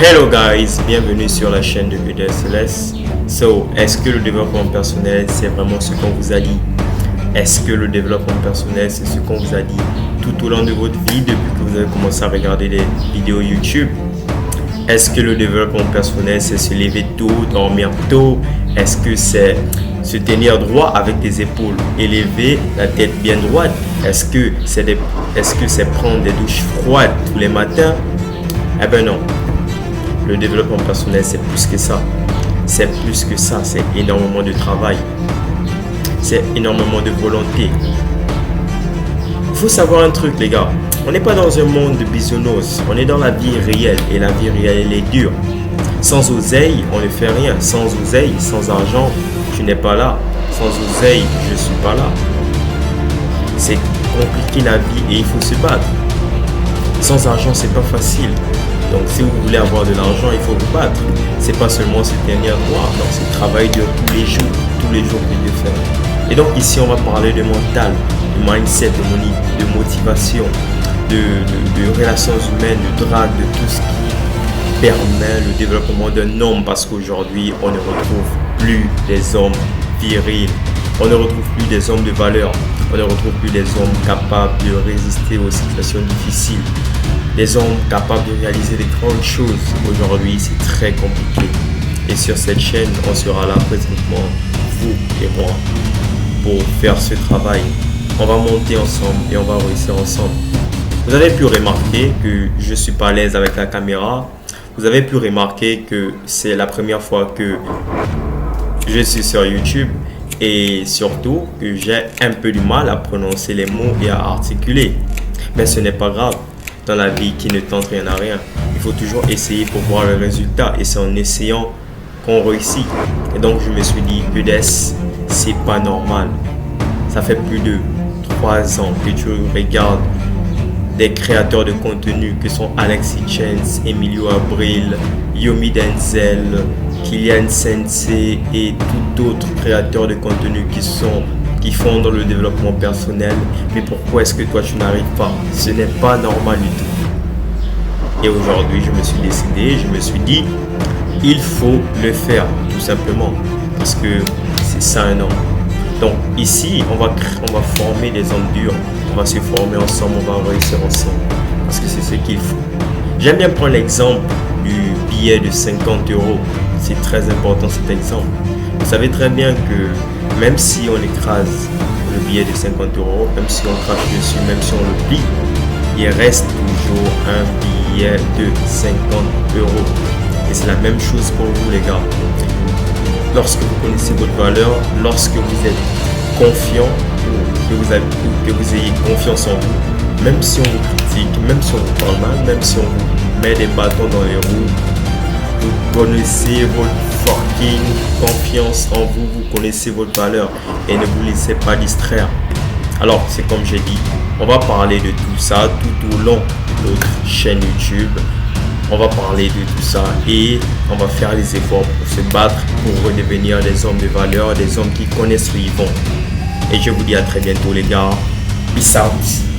Hello guys, bienvenue sur la chaîne de EDSLS. Est-ce que le développement personnel c'est vraiment ce qu'on vous a dit? Est-ce que le développement personnel c'est ce qu'on vous a dit tout au long de votre vie depuis que vous avez commencé à regarder des vidéos YouTube? Est-ce que le développement personnel c'est se lever tôt, dormir tôt? Est-ce que c'est se tenir droit avec tes épaules élevées, la tête bien droite? Est-ce que c'est prendre des douches froides tous les matins? Eh ben non. Le développement personnel, c'est plus que ça. C'est plus que ça. C'est énormément de travail. C'est énormément de volonté. Il faut savoir un truc, les gars. On n'est pas dans un monde de bisounours. On est dans la vie réelle. Et la vie réelle, elle est dure. Sans oseille, on ne fait rien. Sans oseille, sans argent, tu n'es pas là. Sans oseille, je ne suis pas là. C'est compliqué la vie et il faut se battre. Sans argent, c'est pas facile. Donc si vous voulez avoir de l'argent, il faut vous battre. C'est pas seulement se tenir droit, non, c'est travail dur tous les jours que Dieu fait. Et donc ici on va parler de mental, de mindset, de motivation, de relations humaines, de drague, de tout ce qui permet le développement d'un homme, parce qu'aujourd'hui on ne retrouve plus des hommes virils, on ne retrouve plus des hommes de valeur, on ne retrouve plus des hommes capables de résister aux situations difficiles. Des hommes capables de réaliser de grandes choses. Aujourd'hui, c'est très compliqué. Et sur cette chaîne, on sera là présentement, vous et moi, pour faire ce travail. On va monter ensemble et on va réussir ensemble. Vous avez pu remarquer que je ne suis pas à l'aise avec la caméra. Vous avez pu remarquer que c'est la première fois que je suis sur YouTube. Et surtout que j'ai un peu du mal à prononcer les mots et à articuler. Mais ce n'est pas grave. Dans la vie qui ne tente rien à rien, il faut toujours essayer pour voir le résultat, et c'est en essayant qu'on réussit. Et donc je me suis dit, EDS, c'est pas normal. Ça fait plus de 3 ans que tu regardes des créateurs de contenu que sont Alexis Chance, Emilio Abril, Yomi Denzel, Kylian Sensei et tout autres créateurs de contenu qui font dans le développement personnel. Mais pourquoi est-ce que toi tu n'arrives pas? Ce n'est pas normal du tout. Et aujourd'hui je me suis décidé, je me suis dit, il faut le faire tout simplement, parce que c'est ça un homme. Donc ici on va former des hommes durs, on va se former ensemble, on va réussir ensemble, parce que c'est ce qu'il faut. J'aime bien prendre l'exemple du billet de 50 €. C'est très important cet exemple. Vous savez très bien que même si on écrase le billet de 50 €, même si on crache dessus, même si on le plie, il reste toujours un billet de 50 €. Et c'est la même chose pour vous, les gars. Lorsque vous connaissez votre valeur, lorsque vous êtes confiant, que vous ayez confiance en vous, même si on vous critique, même si on vous parle mal, même si on vous met des bâtons dans les roues, vous connaissez votre fucking confiance en vous, vous connaissez votre valeur et ne vous laissez pas distraire. Alors, c'est comme j'ai dit, on va parler de tout ça tout au long de notre chaîne YouTube. On va parler de tout ça et on va faire les efforts pour se battre, pour redevenir des hommes de valeur, des hommes qui connaissent où ils vont. Et je vous dis à très bientôt, les gars. Peace out.